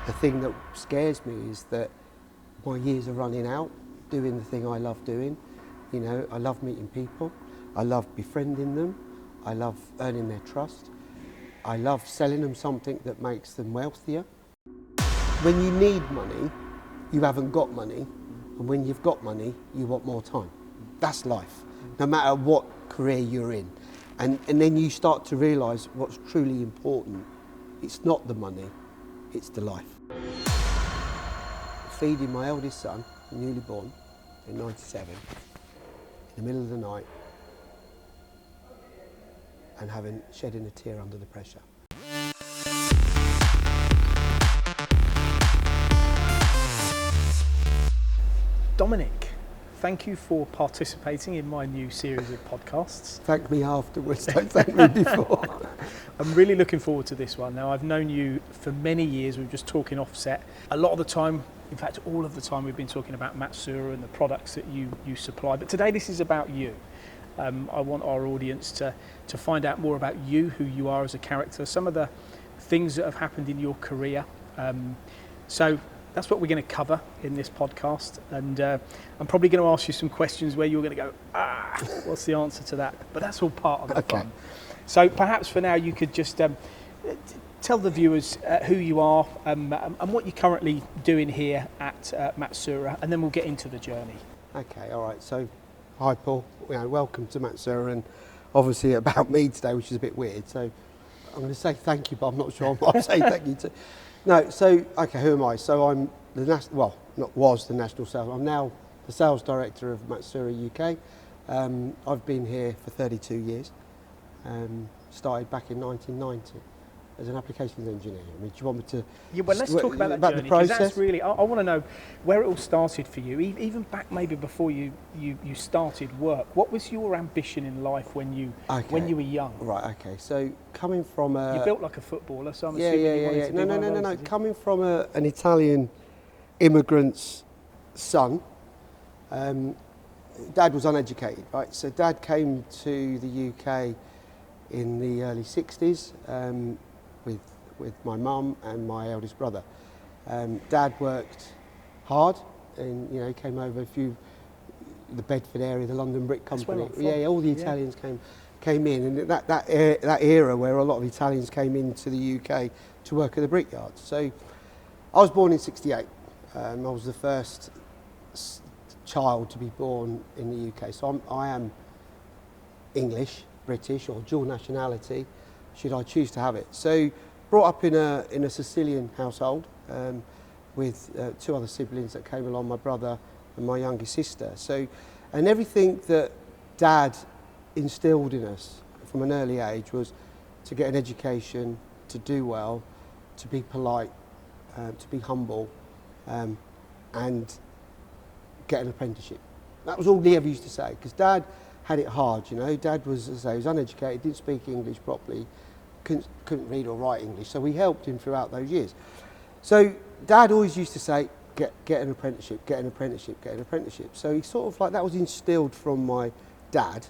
the thing that scares me is that my years are running out doing the thing I love doing. You know, I love meeting people, I love befriending them, I love earning their trust, I love selling them something that makes them wealthier. When you need money, you haven't got money, and when you've got money, you want more time. That's life, no matter what career you're in. And then you start to realise what's truly important. It's not the money, it's the life. Feeding my eldest son, newly born, in '97, in the middle of the night, and shedding a tear under the pressure. Domenic, thank you for participating in my new series of podcasts. Thank me afterwards, don't thank me before. I'm really looking forward to this one. Now, I've known you for many years. We were just talking offset. A lot of the time, in fact, all of the time, we've been talking about Matsuura and the products that you supply. But today, this is about you. I want our audience to find out more about you, who you are as a character, some of the things that have happened in your career. So that's what we're going to cover in this podcast. And I'm probably going to ask you some questions where you're going to go, what's the answer to that? But that's all part of the fun. So perhaps for now, you could just tell the viewers who you are and what you're currently doing here at Matsuura, and then we'll get into the journey. Okay, all right. So, hi Paul. Welcome to Matsuura, and obviously about me today, which is a bit weird. So, I'm going to say thank you, but I'm not sure what I'm saying thank you to. No. So, okay, who am I? So, I'm the was the national sales. I'm now the sales director of Matsuri UK. I've been here for 32 years. Started back in 1990. As an applications engineer. I mean, do you want me to? Yeah, well, let's talk about that journey, the process. That's really, I want to know where it all started for you, even back maybe before you started work. What was your ambition in life when you were young? Right. Okay. So coming from you built like a footballer, so I'm assuming you wanted to be one of those. No. Coming from an Italian immigrant's son, Dad was uneducated, right? So Dad came to the UK in the early '60s. With my mum and my eldest brother. Dad worked hard and came over the Bedford area, the London Brick Company. Yeah, all the Italians came in, and that era where a lot of Italians came into the UK to work at the brickyards. So I was born in '68. I was the first child to be born in the UK. So I am English, British, or dual nationality, should I choose to have it. So brought up in a Sicilian household with two other siblings that came along, my brother and my younger sister. So, and everything that Dad instilled in us from an early age was to get an education, to do well, to be polite, to be humble, and get an apprenticeship. That was all he ever used to say, because Dad had it hard, Dad was, as I say, he was uneducated, didn't speak English properly, couldn't read or write English, so we helped him throughout those years. So Dad always used to say, get an apprenticeship, get an apprenticeship, get an apprenticeship. So he sort of that was instilled from my dad.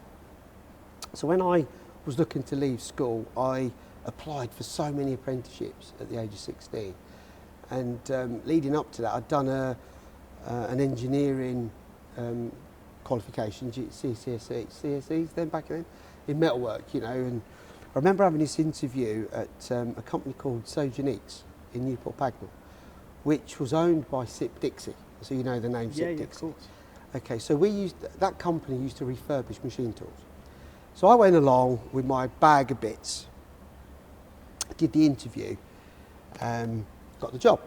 So when I was looking to leave school, I applied for so many apprenticeships at the age of 16. And leading up to that, I'd done an engineering qualification, CSEs then back then, in metalwork, and I remember having this interview at a company called Sojaniques in Newport Pagnell, which was owned by Sip Dixie. So you know the name Sip Dixie. Yeah, of course. Okay, so that company used to refurbish machine tools. So I went along with my bag of bits, did the interview, got the job.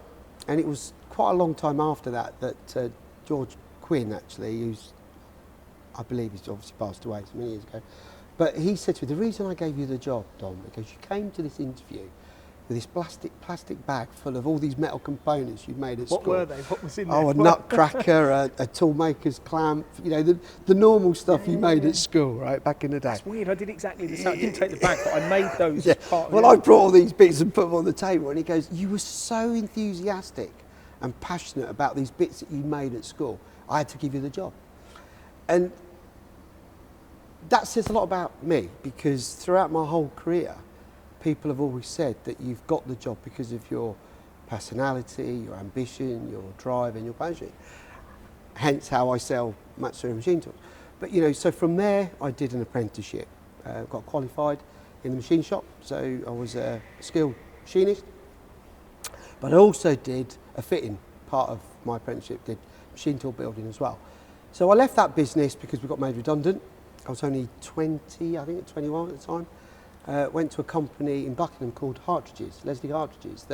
And it was quite a long time after that George Quinn, actually, I believe he's obviously passed away so many years ago, but he said to me, the reason I gave you the job, Dom, because you came to this interview with this plastic bag full of all these metal components you'd made at school. What were they? What was in there? Oh, a nutcracker, a toolmaker's clamp, the normal stuff you made at school, right, back in the day. That's weird, I did exactly the same. I didn't take the bag, but I made those part of Well, I brought all these bits and put them on the table, and he goes, you were so enthusiastic and passionate about these bits that you made at school, I had to give you the job. And that says a lot about me, because throughout my whole career, people have always said that you've got the job because of your personality, your ambition, your drive and your passion. Hence how I sell Matsuura machine tools. But so from there I did an apprenticeship, got qualified in the machine shop, so I was a skilled machinist. But I also did a fitting part of my apprenticeship, did machine tool building as well. So I left that business because we got made redundant. I was only 20, I think 21 at the time. Went to a company in Buckingham called Leslie Hartridges.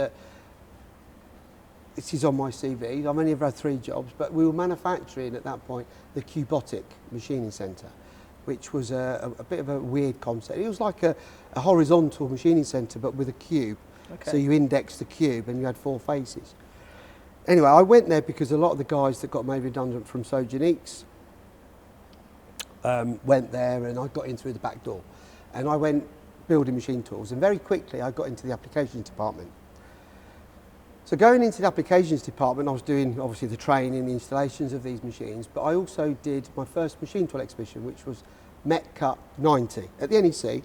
This is on my CV. I've only ever had 3 jobs, but we were manufacturing at that point the Cubotic machining centre, which was a bit of a weird concept. It was like a horizontal machining centre, but with a cube. Okay. So you indexed the cube and you had 4 faces. Anyway, I went there because a lot of the guys that got made redundant from Sogeniques went there, and I got in through the back door. And I went building machine tools, and very quickly I got into the applications department. So going into the applications department, I was doing obviously the training, the installations of these machines, but I also did my first machine tool exhibition, which was Metcut 90 at the NEC,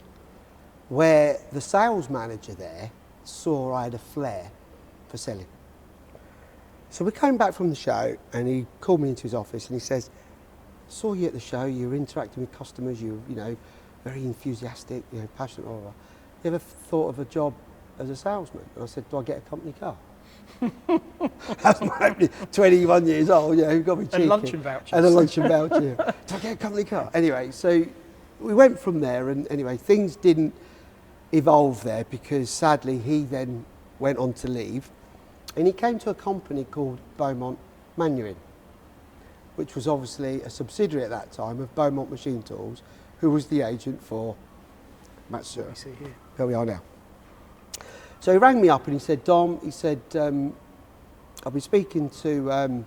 where the sales manager there saw I had a flair for selling. So we came back from the show and he called me into his office and he says, saw you at the show, you were interacting with customers, you were, very enthusiastic, passionate, blah, blah, blah. You ever thought of a job as a salesman? And I said, do I get a company car? That's my 21 years old, you've got to be cheeky. And luncheon vouchers. And a luncheon voucher. Do I get a company car? Anyway, so we went from there, and anyway, things didn't evolve there because sadly he then went on to leave, and he came to a company called Beaumont Manuring, which was obviously a subsidiary at that time of Beaumont Machine Tools, who was the agent for Matsuura. We see here. Here we are now. So he rang me up and he said, Dom, I'll be speaking to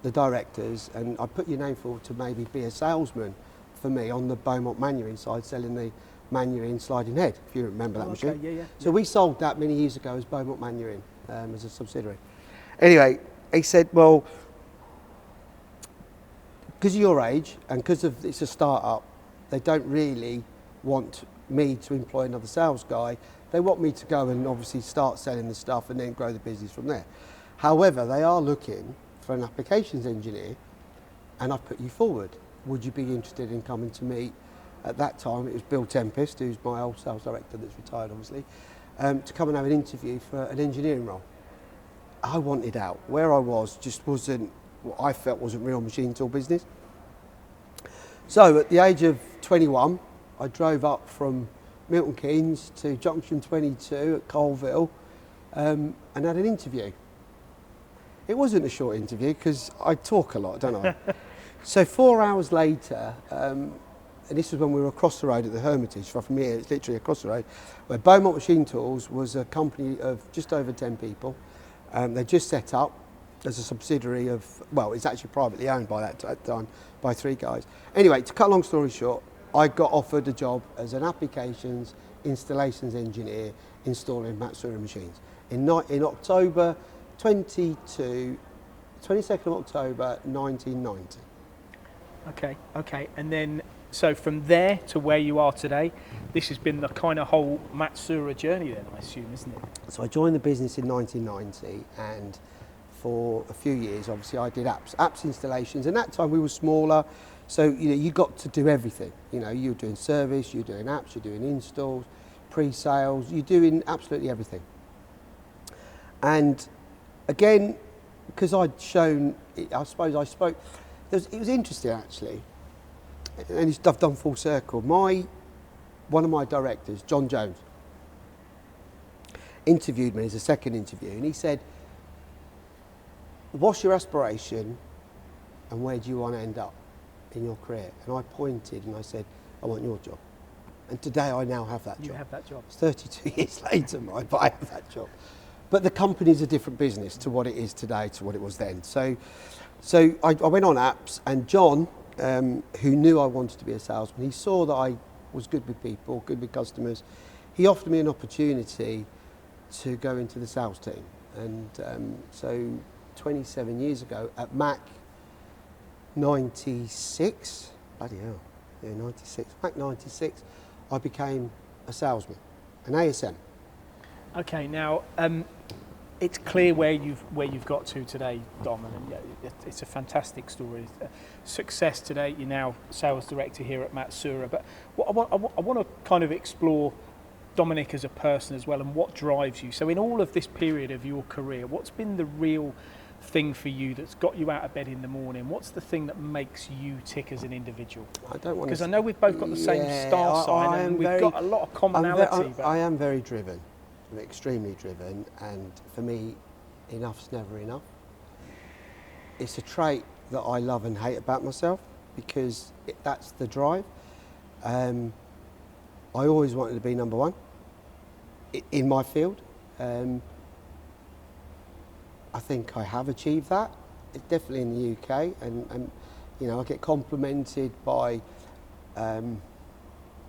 the directors, and I put your name forward to maybe be a salesman for me on the Beaumont Manuring side, selling the Manuring sliding head, if you remember that machine. Okay, yeah. So we sold that many years ago as Beaumont Manuring, as a subsidiary. Anyway, he said, well, because of your age and because it's a start-up, they don't really want me to employ another sales guy. They want me to go and obviously start selling the stuff and then grow the business from there. However, they are looking for an applications engineer, and I've put you forward. Would you be interested in coming to meet? At that time, it was Bill Tempest, who's my old sales director that's retired, obviously, to come and have an interview for an engineering role. I wanted out. Where I was just wasn't what I felt wasn't real machine tool business. So at the age of 21, I drove up from Milton Keynes to Junction 22 at Colville and had an interview. It wasn't a short interview because I talk a lot, don't I? So 4 hours later, and this was when we were across the road at the Hermitage, from here it's literally across the road, where Beaumont Machine Tools was a company of just over 10 people. They just set up as a subsidiary of, well, it's actually privately owned by that time by 3 guys. Anyway, to cut a long story short, I got offered a job as an applications installations engineer installing Matsuura machines in October 22nd of October 1990. Okay. And then, so from there to where you are today, this has been the kind of whole Matsuura journey then, I assume, isn't it? So I joined the business in 1990, and for a few years, obviously, I did apps installations. And that time we were smaller, so you got to do everything. You were doing service, you were doing apps, you're doing installs, pre-sales, you're doing absolutely everything. And again, because I'd shown, I suppose I spoke, it was interesting actually, and I've done full circle. One of my directors, John Jones, interviewed me as a second interview, and he said, what's your aspiration and where do you want to end up in your career? And I pointed and I said, I want your job. And today I now have that job. You have that job. It's 32 years later, but I have that job. But the company's a different business to what it is today, to what it was then. So I went on apps, and John, who knew I wanted to be a salesman, he saw that I was good with people, good with customers. He offered me an opportunity to go into the sales team. And so 27 years ago at Mac 96, bloody hell, yeah, 96, Mac 96, I became a salesman, an ASM. Okay, now it's clear where you've got to today, Dom, and it's a fantastic story. Success today. You're now sales director here at Matsuura. But what I want to kind of explore Domenic as a person as well, and what drives you. So in all of this period of your career, what's been the real thing for you that's got you out of bed in the morning? What's the thing that makes you tick as an individual? I don't want because I know we've both got the same star sign, and we've got a lot of commonality. I am very driven. I'm extremely driven, and for me, enough's never enough. It's a trait that I love and hate about myself, because that's the drive. I always wanted to be number one in my field. I think I have achieved that. It's definitely in the UK, and you know, I get complimented by Mr.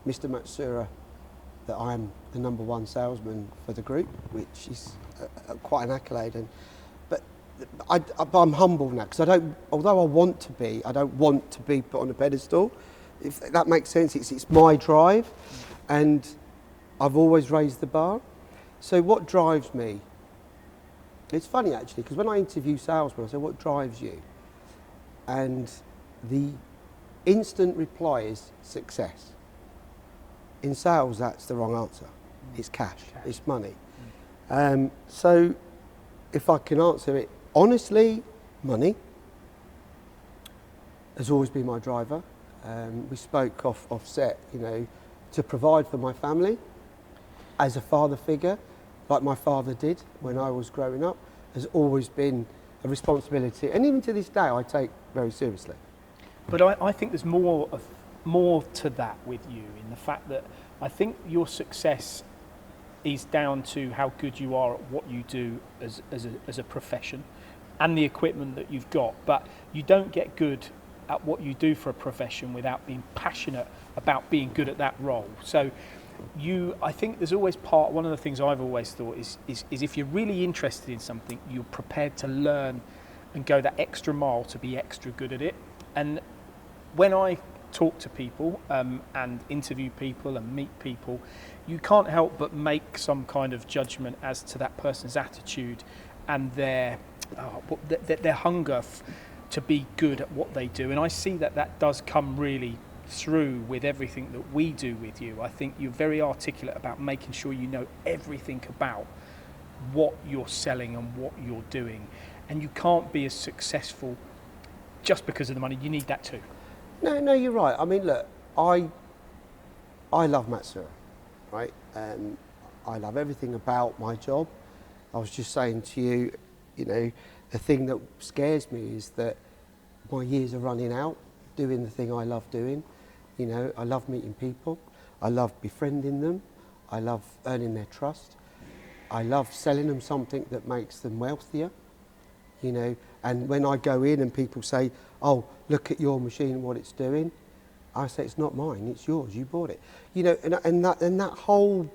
Matsuura that I am the number one salesman for the group, which is quite an accolade. But I'm humble now, because although I want to be, I don't want to be put on a pedestal. If that makes sense, it's my drive, and I've always raised the bar. So what drives me? It's funny actually, because when I interview salesmen, I say, what drives you? And the instant reply is success. In sales, that's the wrong answer. It's cash. It's money. So if I can answer it honestly, money has always been my driver. We spoke off set, you know, to provide for my family as a father figure, like my father did when I was growing up, has always been a responsibility, and even to this day I take very seriously. But I think there's more to that with you, in the fact that I think your success is down to how good you are at what you do as a profession and the equipment that you've got. But you don't get good at what you do for a profession without being passionate about being good at that role. So I think there's always one of the things I've always thought is if you're really interested in something, you're prepared to learn and go that extra mile to be extra good at it. And when I talk to people and interview people and meet people, you can't help but make some kind of judgment as to that person's attitude and their hunger to be good at what they do. And I see that does come really through with everything that we do with you. I think you're very articulate about making sure you know everything about what you're selling and what you're doing. And you can't be as successful just because of the money. You need that too. No, you're right. I mean, look, I love Matsuura, right? I love everything about my job. I was just saying to you, you know, the thing that scares me is that my years are running out doing the thing I love doing. You know, I love meeting people. I love befriending them. I love earning their trust. I love selling them something that makes them wealthier. You know, and when I go in and people say, oh, look at your machine, what it's doing, I say, it's not mine, it's yours, you bought it. You know, and that whole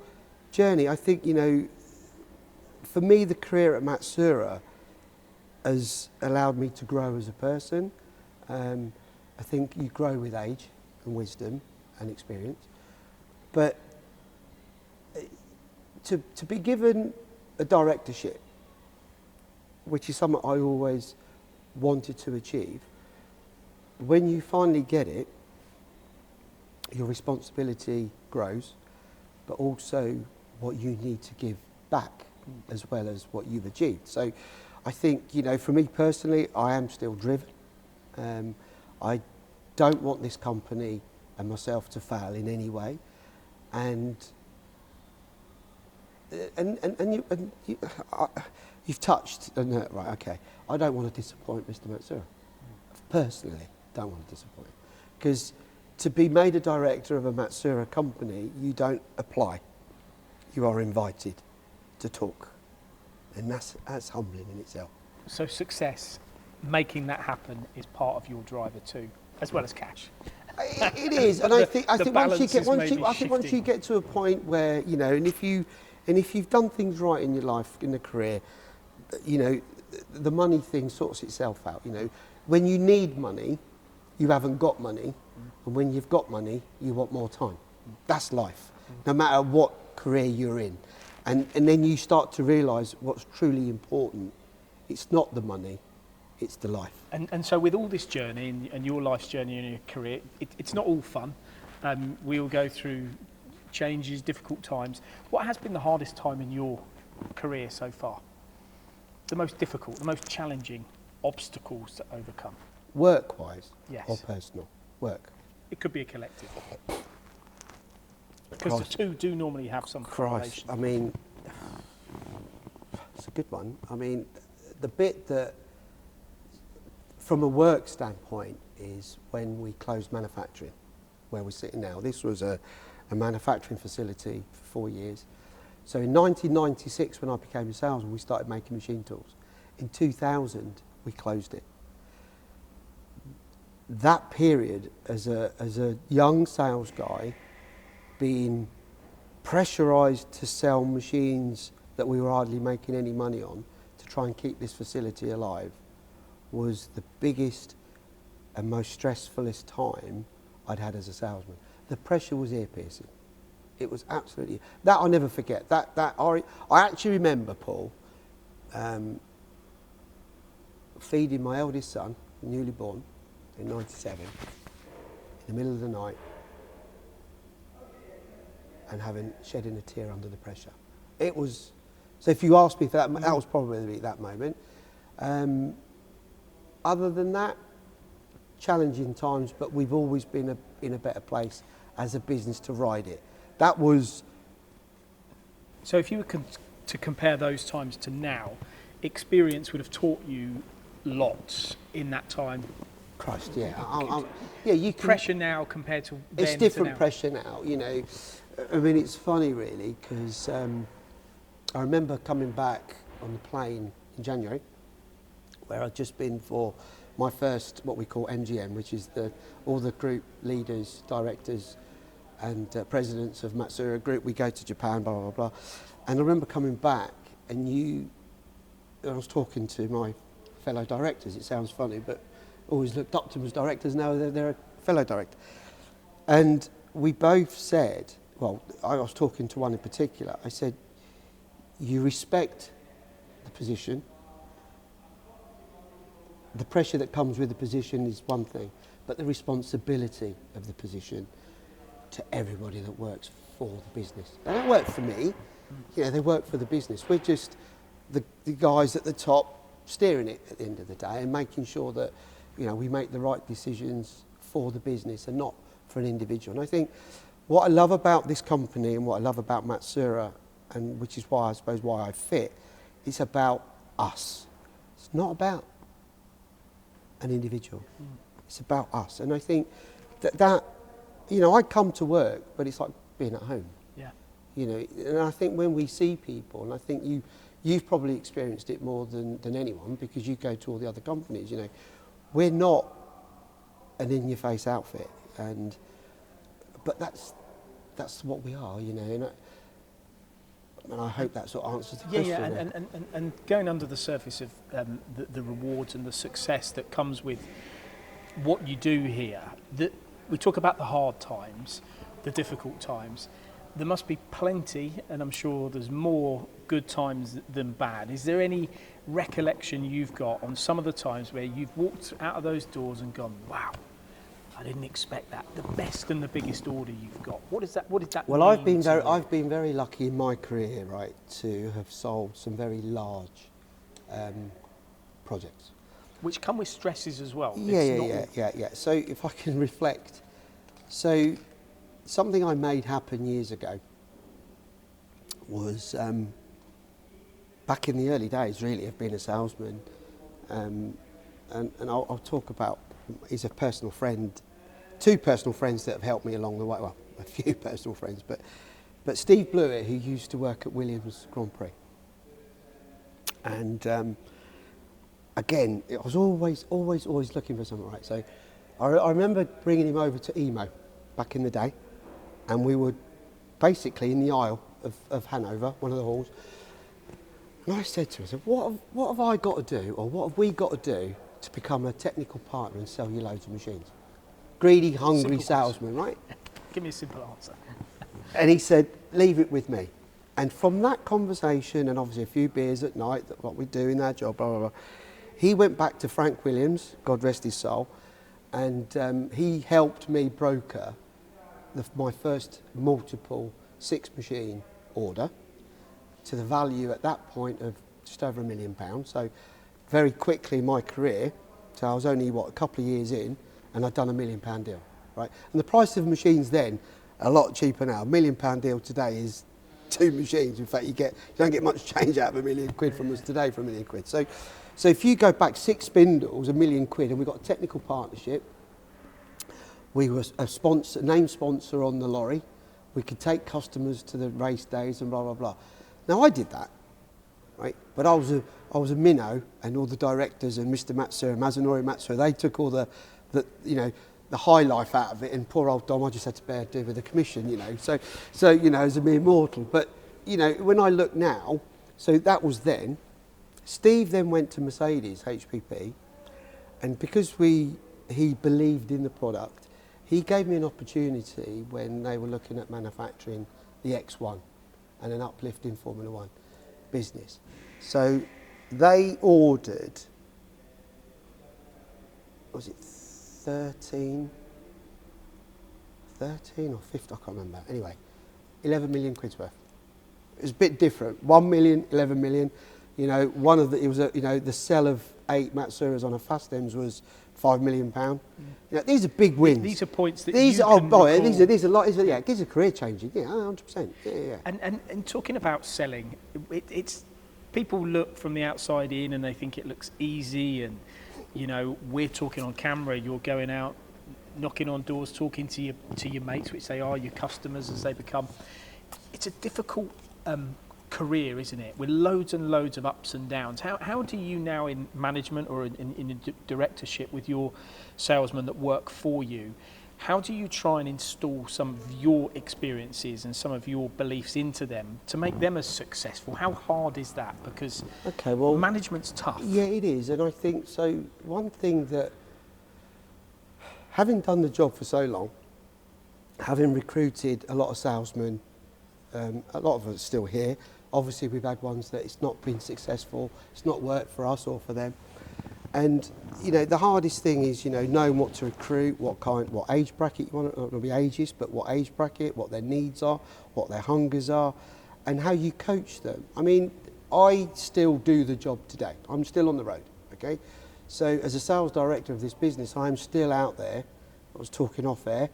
journey, I think, you know, for me, the career at Matsuura has allowed me to grow as a person. I think you grow with age and wisdom and experience. But to be given a directorship, which is something I always wanted to achieve, when you finally get it, your responsibility grows, but also what you need to give back as well as what you've achieved. So I think, you know, for me personally, I am still driven. I don't want this company and myself to fail in any way. And you've touched, right, okay, I don't want to disappoint Mr. Matsuura. Personally, don't want to disappoint him. Because to be made a director of a Matsuura company, you don't apply. You are invited to talk. And that's humbling in itself. So success, making that happen, is part of your driver too, as well as cash. It is, and I think once you get to a point where, you know, and if you've done things right in your life, in the career, you know, the money thing sorts itself out. You know, when you need money, you haven't got money, and when you've got money, you want more time. That's life, no matter what career you're in. And then you start to realise what's truly important. It's not the money, it's the life. And so with all this journey and your life's journey and your career, it's not all fun. We all go through changes, difficult times. What has been the hardest time in your career so far? The most difficult, the most challenging obstacles to overcome? Work-wise, Yes. or personal? Work. It could be a collective. Because the two do normally have some correlation. I mean, it's a good one. I mean, the bit that, from a work standpoint, is when we closed manufacturing, where we're sitting now. This was a manufacturing facility for 4 years. So in 1996, when I became a salesman, we started making machine tools. In 2000, we closed it. That period, as a young sales guy, being pressurised to sell machines that we were hardly making any money on to try and keep this facility alive, was the biggest and most stressfulest time I'd had as a salesman. The pressure was ear-piercing. It was absolutely, that I'll never forget. I actually remember, Paul, feeding my eldest son, newly born, in 97, in the middle of the night, and shedding a tear under the pressure. It was, so if you ask me for that, that was probably that moment. Other than that, challenging times, but we've always been in a better place as a business to ride it. That was... So if you were to compare those times to now, experience would have taught you lots in that time. Christ, yeah. Yeah, you can, pressure now compared to then. It's different to now. pressure now, you know. I mean, it's funny really, because I remember coming back on the plane in January, where I'd just been for my first, what we call MGM, which is all the group leaders, directors and presidents of Matsuura Group. We go to Japan, blah, blah, blah. And I remember coming back and I was talking to my fellow directors. It sounds funny, but always looked up to them as directors. Now they're a fellow director. And we both said, well, I was talking to one in particular. I said, you respect the position. The pressure that comes with the position is one thing, but the responsibility of the position to everybody that works for the business. They don't work for me, you know, they work for the business. We're just the guys at the top steering it at the end of the day and making sure that, you know, we make the right decisions for the business and not for an individual. And I think what I love about this company and what I love about Matsuura, and which is why I suppose why I fit, it's about us. It's not about an individual. It's about us. And I think that you know, I come to work, but it's like being at home. Yeah. You know, and I think when we see people, and I think you've probably experienced it more than anyone because you go to all the other companies, you know, we're not an in-your-face outfit, but that's what we are, you know. And I hope that sort of answers the question. Yeah, and going under the surface of the rewards and the success that comes with what you do here, we talk about the hard times, the difficult times. There must be plenty, and I'm sure there's more good times than bad. Is there any recollection you've got on some of the times where you've walked out of those doors and gone, wow, I didn't expect that. The best and the biggest order you've got. What did that well, mean? I've been very lucky in my career, right, to have sold some very large projects. Which come with stresses as well. Yeah. So if I can reflect, so something I made happen years ago was back in the early days, really, of being a salesman, and I'll talk about. He's a personal friend. Two personal friends that have helped me along the way. Well, a few personal friends, but Steve Blewett, who used to work at Williams Grand Prix, and again, I was always looking for something, right? So I remember bringing him over to Emo back in the day, and we were basically in the aisle of Hanover, one of the halls, and I said to him, what have I got to do, or what have we got to do to become a technical partner and sell you loads of machines? Greedy, hungry salesman, right? Give me a simple answer. And he said, leave it with me. And from that conversation, and obviously a few beers at night, what we do in our job, blah, blah, blah, he went back to Frank Williams, God rest his soul, and he helped me broker my first multiple 6-machine order to the value at that point of just over £1 million. So very quickly in my career, so I was only, a couple of years in, and I'd done £1 million deal, right? And the price of machines then, a lot cheaper now. £1 million deal today is 2 machines. In fact, you don't get much change out of £1 million from us today for £1 million. So if you go back 6 spindles, £1 million, and we got a technical partnership. We were a name sponsor on the lorry. We could take customers to the race days and blah, blah, blah. Now, I did that, right? But I was a minnow, and all the directors and Mr. Matsuri, Matsuri, they took all the high life out of it, and poor old Dom, I just had to bear do with the commission, So as a mere mortal. But, when I look now, so that was then. Steve then went to Mercedes, HPP, and because he believed in the product, he gave me an opportunity when they were looking at manufacturing the X1 and an uplift in Formula One business. So they ordered, was it 13 or 15, I can't remember. Anyway, 11 million quid's worth. It was a bit different. 1 million, 11 million. The sell of 8 Matsuuras on a fast ends was £5 million. These are big wins. These are points that these you are, can oh, recall. These are a lot. It gives a career changing. Yeah, 100%. Yeah. And talking about selling, it's people look from the outside in and they think it looks easy, and we're talking on camera. You're going out, knocking on doors, talking to your mates, which they are your customers as they become. It's a difficult career, isn't it? With loads and loads of ups and downs. How do you now, in management or in a directorship with your salesmen that work for you, how do you try and install some of your experiences and some of your beliefs into them to make them as successful? How hard is that? Because management's tough. Yeah, it is. And I think, so one thing that, having done the job for so long, having recruited a lot of salesmen, a lot of us still here. Obviously, we've had ones that it's not been successful, it's not worked for us or for them. And, the hardest thing is, knowing what to recruit, what age bracket you want, not to be ageist, but what age bracket, what their needs are, what their hungers are, and how you coach them. I mean, I still do the job today. I'm still on the road, okay? So as a sales director of this business, I am still out there. I was talking off air.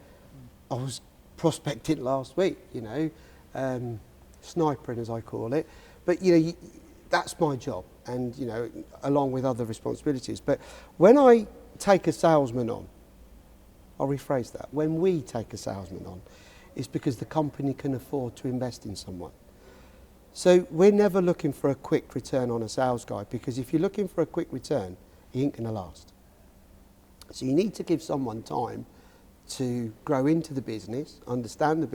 I was prospecting last week, snipering as I call it. But, that's my job, and, along with other responsibilities. But when I take a salesman on, I'll rephrase that, when we take a salesman on, it's because the company can afford to invest in someone. So we're never looking for a quick return on a sales guy, because if you're looking for a quick return, he ain't going to last. So you need to give someone time to grow into the business, understand the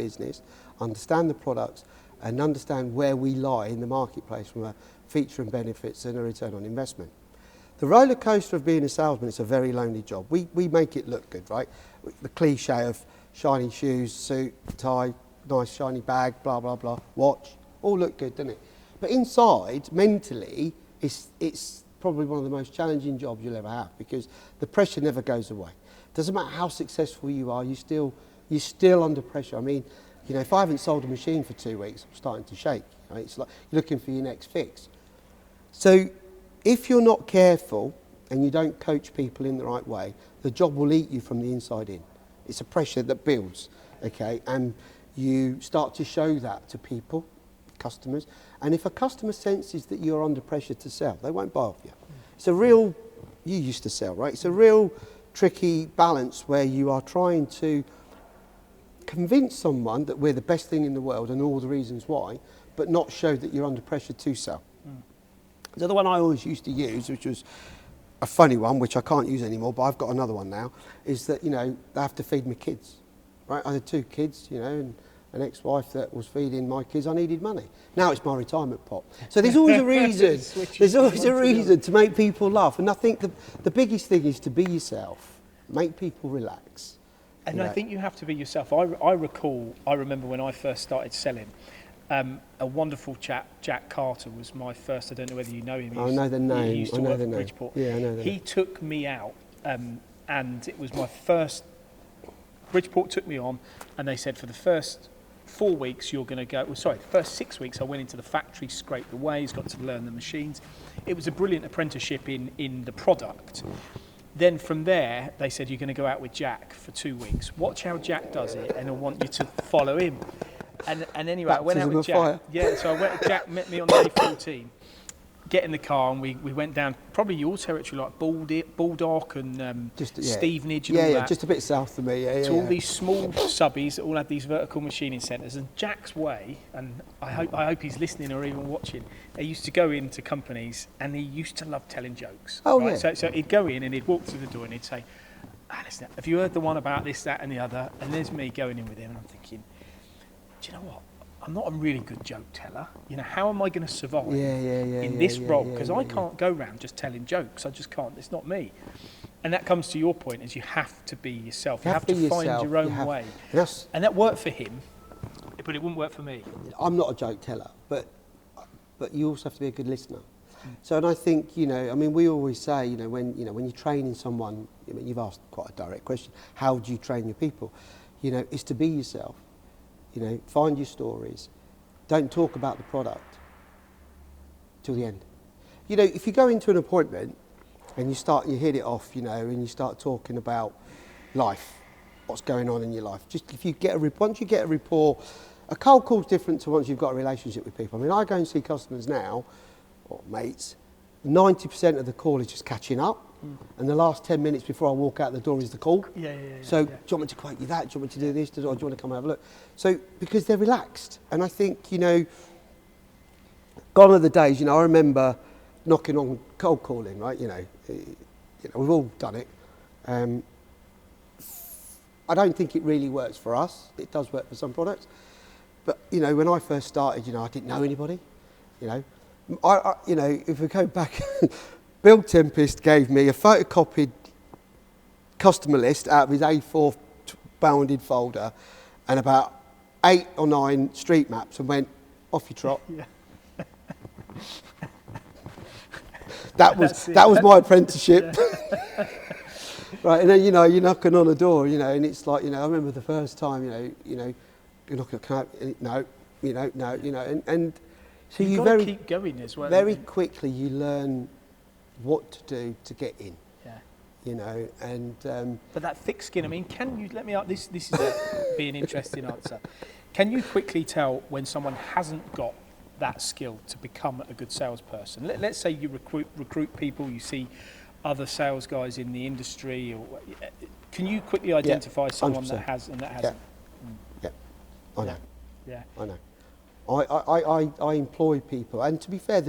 products, and understand where we lie in the marketplace from a feature and benefits and a return on investment. The roller coaster of being a salesman is a very lonely job. We make it look good, right? The cliche of shiny shoes, suit, tie, nice shiny bag, blah, blah, blah, watch, all look good, doesn't it? But inside, mentally, it's probably one of the most challenging jobs you'll ever have, because the pressure never goes away. Doesn't matter how successful you are, you're still under pressure. I mean, if I haven't sold a machine for 2 weeks, I'm starting to shake. Right? It's like you're looking for your next fix. So if you're not careful and you don't coach people in the right way, the job will eat you from the inside in. It's a pressure that builds, okay? And you start to show that to people, customers. And if a customer senses that you're under pressure to sell, they won't buy off you. It's a real, you used to sell, right? It's a real tricky balance where you are trying to convince someone that we're the best thing in the world and all the reasons why, but not show that you're under pressure to sell. The other one I always used to use, which was a funny one, which I can't use anymore, but I've got another one now, is that, they have to feed my kids, right? I had 2 kids, and an ex-wife that was feeding my kids. I needed money. Now it's my retirement pot. So there's always a reason. There's always a reason to make people laugh. And I think the biggest thing is to be yourself, make people relax. And I think you have to be yourself. I remember when I first started selling, A wonderful chap, Jack Carter, was my first. I don't know whether you know him. I know the name. He used to work for Bridgeport. Yeah, I know the name. He took me out, and it was my first. Bridgeport took me on, and they said for the first 4 weeks you're going to go. Well, sorry, the first 6 weeks I went into the factory, scraped the ways, got to learn the machines. It was a brilliant apprenticeship in the product. Then from there, they said, you're going to go out with Jack for 2 weeks. Watch how Jack does it, and I want you to follow him. And anyway, I went out with Jack. Fire. Yeah, so Jack met me on day 14. Get in the car, and we went down probably your territory, like Baldock and Stevenage and all that. Yeah, just a bit south of me. To all these small subbies that all had these vertical machining centres. And Jack's way, and I hope he's listening or even watching, he used to go into companies and he used to love telling jokes. Oh, right? yeah. So he'd go in and he'd walk through the door and he'd say, listen, have you heard the one about this, that and the other? And there's me going in with him and I'm thinking, do you know what? I'm not a really good joke teller. You know, how am I going to survive in this role? Because I can't go around just telling jokes. I just can't. It's not me. And that comes to your point, is you have to be yourself. You have to find your own way. And that worked for him, but it wouldn't work for me. I'm not a joke teller, but you also have to be a good listener. So, and I think, you know, I mean, we always say, when you're training someone, I mean, you've asked quite a direct question. How do you train your people? You know, it's to be yourself. You know, find your stories. Don't talk about the product till the end. You know, if you go into an appointment and you hit it off, you know, and you start talking about life, what's going on in your life. Just if you once you get a rapport, a cold call's different to once you've got a relationship with people. I mean, I go and see customers now, or mates. 90% of the call is just catching up. And the last 10 minutes before I walk out the door is the call. So do you want me to quote you that? Do you want me to do this? Or do you want to come and have a look? So, because they're relaxed. And I think, you know, gone are the days, you know, I remember knocking on cold calling, right? You know, we've all done it. I don't think it really works for us. It does work for some products. But, you know, when I first started, you know, I didn't know anybody, you know. You know, if we go back, Bill Tempest gave me a photocopied customer list out of his A4 bounded folder and about 8 or 9 street maps and went, off you trot. Yeah. That was my apprenticeship. Right, and then, you know, you're knocking on a door, you know, and it's like, you know, I remember the first time, you know, you're knocking on and so you've got to keep going as well. Very quickly you learn what to do to get in. Yeah. You know, and but that thick skin, I mean, can you let me out? This is be an interesting answer. Can you quickly tell when someone hasn't got that skill to become a good salesperson? Let's say you recruit people, you see other sales guys in the industry, or can you quickly identify someone 100%. That has and that hasn't? Yeah, I know. Yeah, I know. I employ people, and to be fair,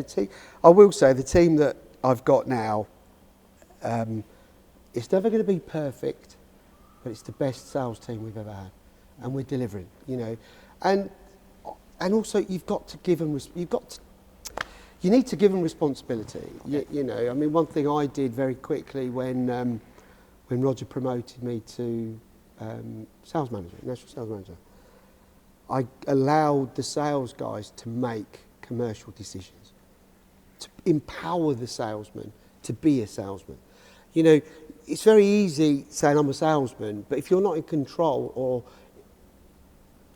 I will say the team that I've got now, it's never going to be perfect, but it's the best sales team we've ever had, and we're delivering. You know, and also you've got to give them. You need to give them responsibility. You know, I mean, one thing I did very quickly when Roger promoted me to sales manager, national sales manager, I allowed the sales guys to make commercial decisions, to empower the salesman to be a salesman. You know, it's very easy saying I'm a salesman, but if you're not in control or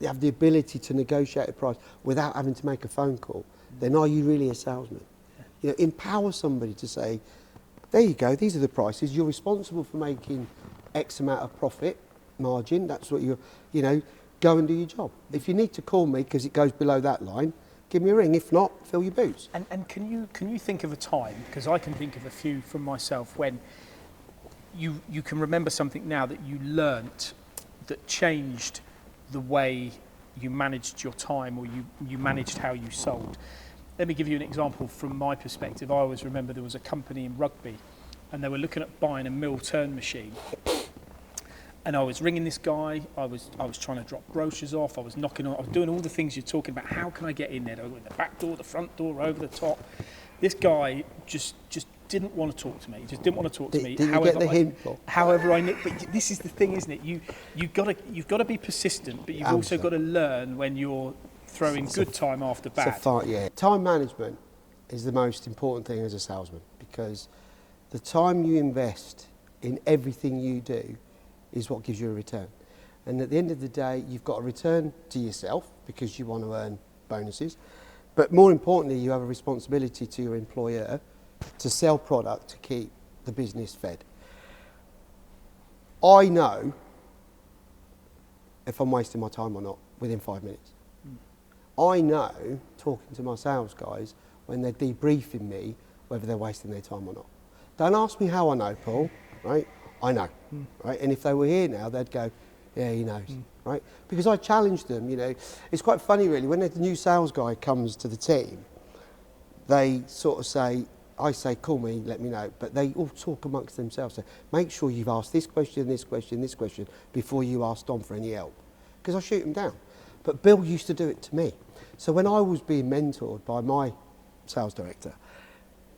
you have the ability to negotiate a price without having to make a phone call, then are you really a salesman? Yeah. You know, empower somebody to say, there you go, these are the prices, you're responsible for making X amount of profit margin, that's what you know, go and do your job. If you need to call me because it goes below that line, give me a ring. If not, fill your boots. And can you think of a time, because I can think of a few from myself, when you can remember something now that you learnt that changed the way you managed your time, or you managed how you sold. Let me give you an example from my perspective. I always remember there was a company in Rugby and they were looking at buying a mill turn machine. And I was ringing this guy, I was trying to drop brochures off, I was knocking on, I was doing all the things you're talking about. How can I get in there? Do I go in the back door, the front door, over the top? This guy just didn't want to talk to me. He just didn't want to talk to me. Did you get the hint? However I knew, but this is the thing, isn't it? You've got to be persistent, but you've also got to learn when you're throwing good time after bad. Yeah. Time management is the most important thing as a salesman, because the time you invest in everything you do is what gives you a return. And at the end of the day, you've got a return to yourself because you want to earn bonuses. But more importantly, you have a responsibility to your employer to sell product to keep the business fed. I know if I'm wasting my time or not within 5 minutes. I know, talking to my sales guys, when they're debriefing me, whether they're wasting their time or not. Don't ask me how I know, Paul, right? I know, right? And if they were here now, they'd go, yeah, he knows, right? Because I challenge them, you know. It's quite funny, really, when the new sales guy comes to the team, they sort of say, I say, call me, let me know, but they all talk amongst themselves. So make sure you've asked this question, this question, this question, before you ask Dom for any help. Because I shoot them down. But Bill used to do it to me. So when I was being mentored by my sales director,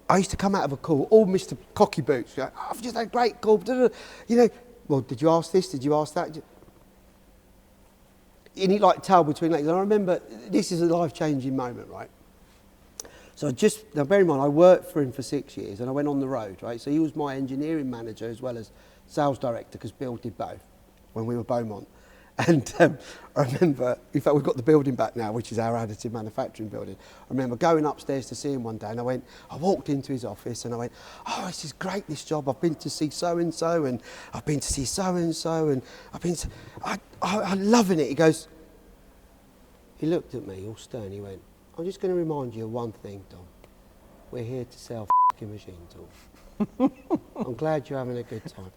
I used to come out of a call, all Mr. Cocky Boots, go, oh, I've just had a great call, you know, well, did you ask this, did you ask that? And he like tail between legs. And I remember, this is a life-changing moment, right? So now bear in mind, I worked for him for 6 years and I went on the road, right? So he was my engineering manager as well as sales director, because Bill did both when we were Beaumont. And I remember, in fact, we've got the building back now, which is our additive manufacturing building. I remember going upstairs to see him one day, and I walked into his office and I went, oh, this is great, this job. I've been to see so-and-so, and I've been to see so-and-so, and I'm loving it. He looked at me all stern, he went, I'm just going to remind you of one thing, Dom. We're here to sell f***ing machine tools. I'm glad you're having a good time.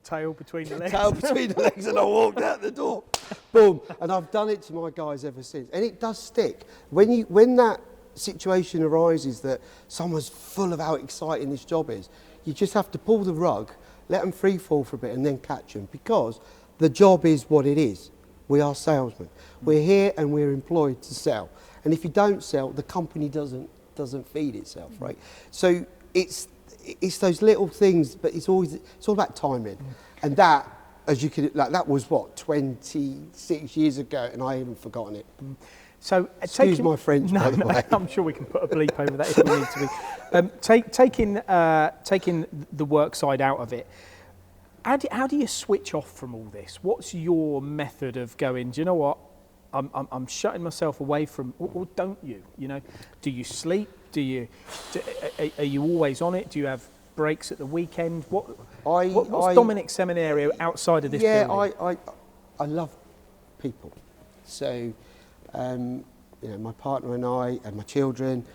Tail between the legs. Tail between the legs, and I walked out the door. Boom. And I've done it to my guys ever since. And it does stick. When that situation arises that someone's full of how exciting this job is, you just have to pull the rug, let them free fall for a bit, and then catch them, because the job is what it is. We are salesmen. We're here and we're employed to sell. And if you don't sell, the company doesn't feed itself, right? So it's those little things, but it's all about timing. And that, as you can, that was what, 26 years ago, and I haven't forgotten it. So excuse my French, by the way. I'm sure we can put a bleep over that if we need to be. Taking the work side out of it, how do you switch off from all this? What's your method of going, do you know what, I'm shutting myself away from, or don't you? You know, do you sleep? Are you always on it? Do you have breaks at the weekend? What's Domenic Seminerio outside of this building? Yeah, I love people. So, you know, my partner and I and my children,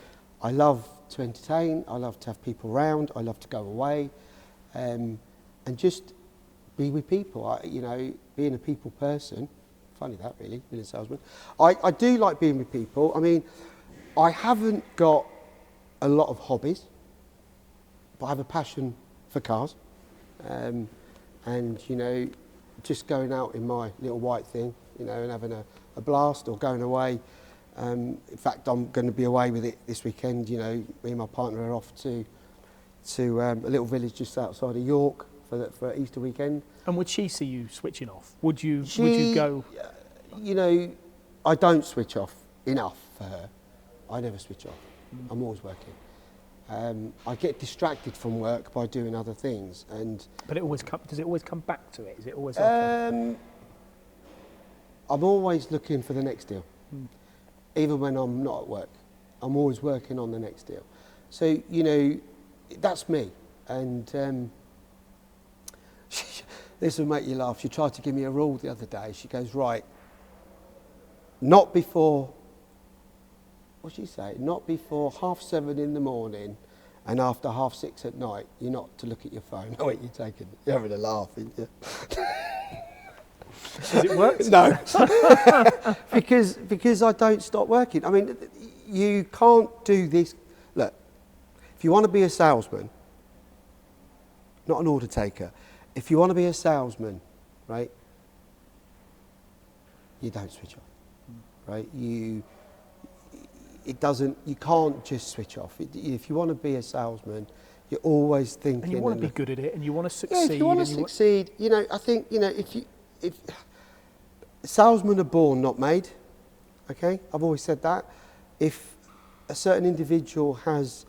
I love to entertain. I love to have people around. I love to go away, and just be with people. You know, being a people person. Funny that, really, being a salesman. I do like being with people. I mean, I haven't got a lot of hobbies, but I have a passion for cars, and you know, just going out in my little white thing, you know, and having a blast, or going away. In fact, I'm going to be away with it this weekend. You know, me and my partner are off to a little village just outside of York for Easter weekend. And would she see you switching off? Would you go? You know, I don't switch off enough for her. I never switch off. I'm always working. I get distracted from work by doing other things, but does it always come back to it? Is it always? I'm always looking for the next deal, even when I'm not at work. I'm always working on the next deal. So you know, that's me. And this will make you laugh. She tried to give me a rule the other day. She goes, right, not before. What'd she say? Not before 7:30 in the morning and after 6:30 at night, you're not to look at your phone. Oh wait, you're having a laugh, aren't you? Has it worked? No. because I don't stop working. I mean, you can't do this. Look, if you want to be a salesman, not an order taker, if you want to be a salesman, right, you don't switch off, right? You can't just switch off. If you want to be a salesman, you're always thinking. And you want to be good at it, and you want to succeed. Yeah, if you want to succeed, you know, I think, you know, if Salesmen are born, not made. Okay, I've always said that. If a certain individual has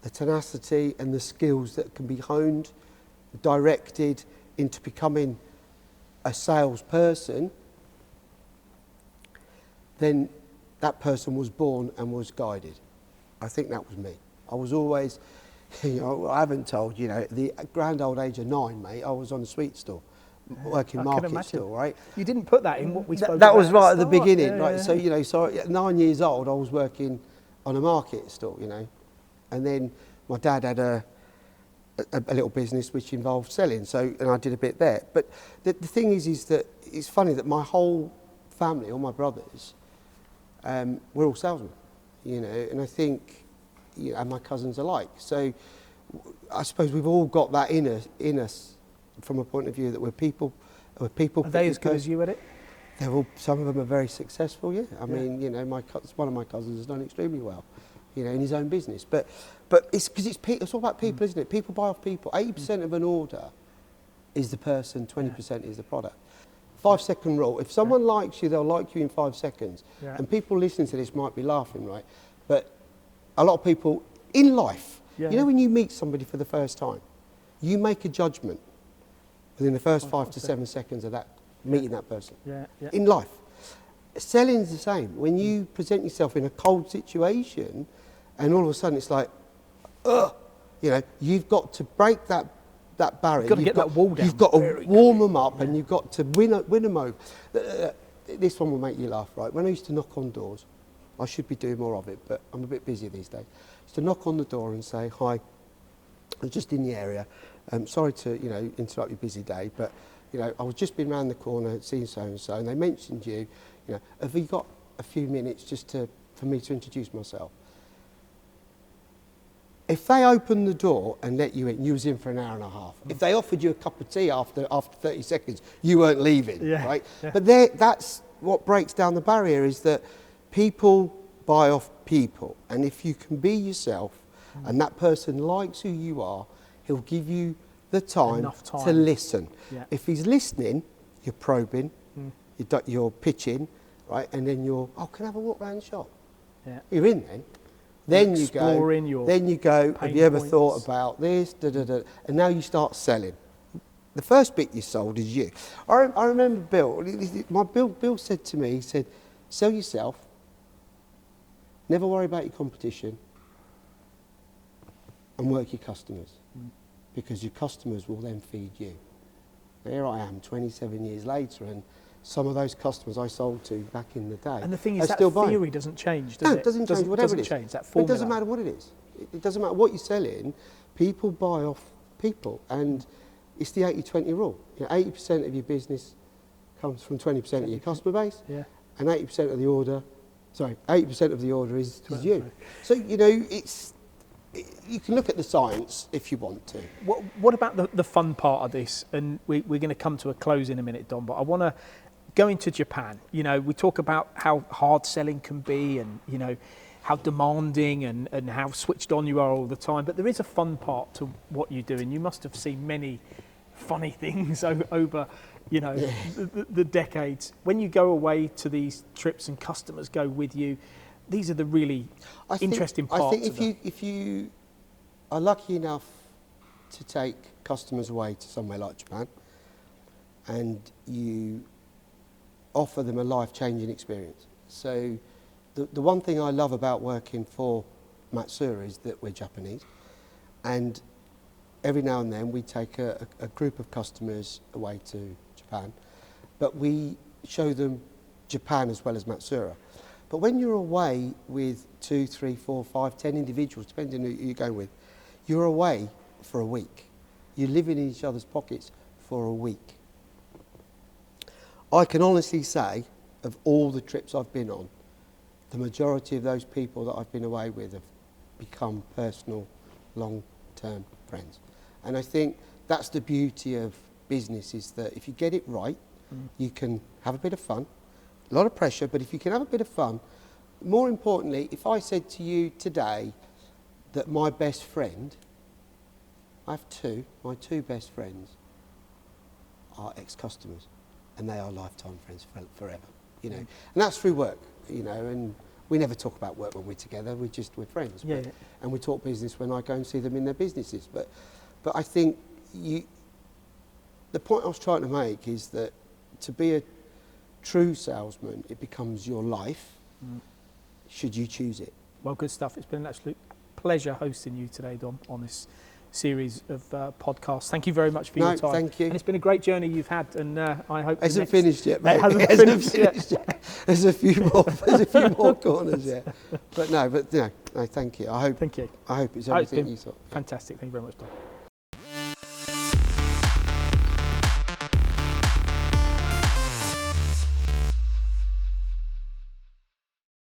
the tenacity and the skills that can be honed, directed into becoming a salesperson, then that person was born and was guided. I think that was me. I was always, I haven't told, the grand old age of 9, mate, I was on a sweet store, working market store, right? You didn't put that in what we spoke about. That was right at the beginning, yeah, right? Yeah. So at 9 years old, I was working on a market store, and then my dad had a little business which involved selling, and I did a bit there. But the thing is that it's funny that my whole family, all my brothers, we're all salesmen, and I think, and my cousins alike. So I suppose we've all got that in us from a point of view that we're people. Are they as good as you at it? Some of them are very successful, yeah. I mean, one of my cousins has done extremely well, in his own business. But it's because it's all about people, isn't it? People buy off people. 80% of an order is the person, 20% is the product. 5-second rule. If someone likes you, they'll like you in 5 seconds. Yeah. And people listening to this might be laughing, right? But a lot of people in life, when you meet somebody for the first time, you make a judgment within the first 5 to 7 seconds of that meeting that person. In life. Selling's the same. When you present yourself in a cold situation and all of a sudden it's like, you've got to break that barrier. You've got to get that wall down. You've got to warm them up and you've got to win them over. This one will make you laugh, right? When I used to knock on doors, I should be doing more of it, but I'm a bit busy these days. I used to knock on the door and say, hi, I'm just in the area. Sorry to, interrupt your busy day, but, I was just been round the corner seeing so-and-so, and they mentioned you, have you got a few minutes just for me to introduce myself? If they opened the door and let you in, you was in for an hour and a half. If they offered you a cup of tea after 30 seconds, you weren't leaving, right? Yeah. But that's what breaks down the barrier, is that people buy off people. And if you can be yourself and that person likes who you are, he'll give you the time to listen. Yeah. If he's listening, you're probing, you're pitching, right? And then can I have a walk around the shop? Yeah. You're in then. Then you go, have you ever thought about this? And now you start selling. The first bit you sold is you. I remember Bill said to me, he said, sell yourself, never worry about your competition, and work your customers, because your customers will then feed you. Here I am 27 years later, and some of those customers I sold to back in the day. And the thing is, that theory doesn't change, does it? No, it doesn't change, whatever it is. That formula. It doesn't matter what it is. It doesn't matter what you're selling. People buy off people, and it's the 80-20 rule. 80% of your business comes from 20% of your customer base, and 80% of the order is you. So, you can look at the science if you want to. What about the fun part of this? And we're going to come to a close in a minute, Dom, but I want to go into Japan. We talk about how hard selling can be, and, how demanding and how switched on you are all the time. But there is a fun part to what you do, and you must have seen many funny things over the decades. When you go away to these trips and customers go with you, these are the really interesting parts. I think if you are lucky enough to take customers away to somewhere like Japan, and you offer them a life-changing experience. So the one thing I love about working for Matsuura is that we're Japanese, and every now and then we take a group of customers away to Japan, but we show them Japan as well as Matsuura. But when you're away with 2, 3, 4, 5, 10 individuals, depending on who you're going with, you're away for a week. You're living in each other's pockets for a week. I can honestly say, of all the trips I've been on, the majority of those people that I've been away with have become personal, long-term friends. And I think that's the beauty of business, is that if you get it right, you can have a bit of fun. A lot of pressure, but if you can have a bit of fun, more importantly, if I said to you today that my best friend, I have my two best friends are ex-customers. and they are lifetime friends forever, you know. And that's through work, you know, and we never talk about work when we're together, we're friends. Yeah, but, yeah. And we talk business when I go and see them in their businesses. But I think the point I was trying to make is that to be a true salesman, it becomes your life, should you choose it. Well, good stuff. It's been an absolute pleasure hosting you today, Dom, on this series of podcasts. Thank you very much for your time. Thank you. And it's been a great journey you've had, and I hope It hasn't finished yet, mate. It hasn't finished yet. There's a few more corners yet. But no, thank you. I hope Thank you. I hope it's Oh, it's everything been you thought. fantastic. Thank you very much, Dom.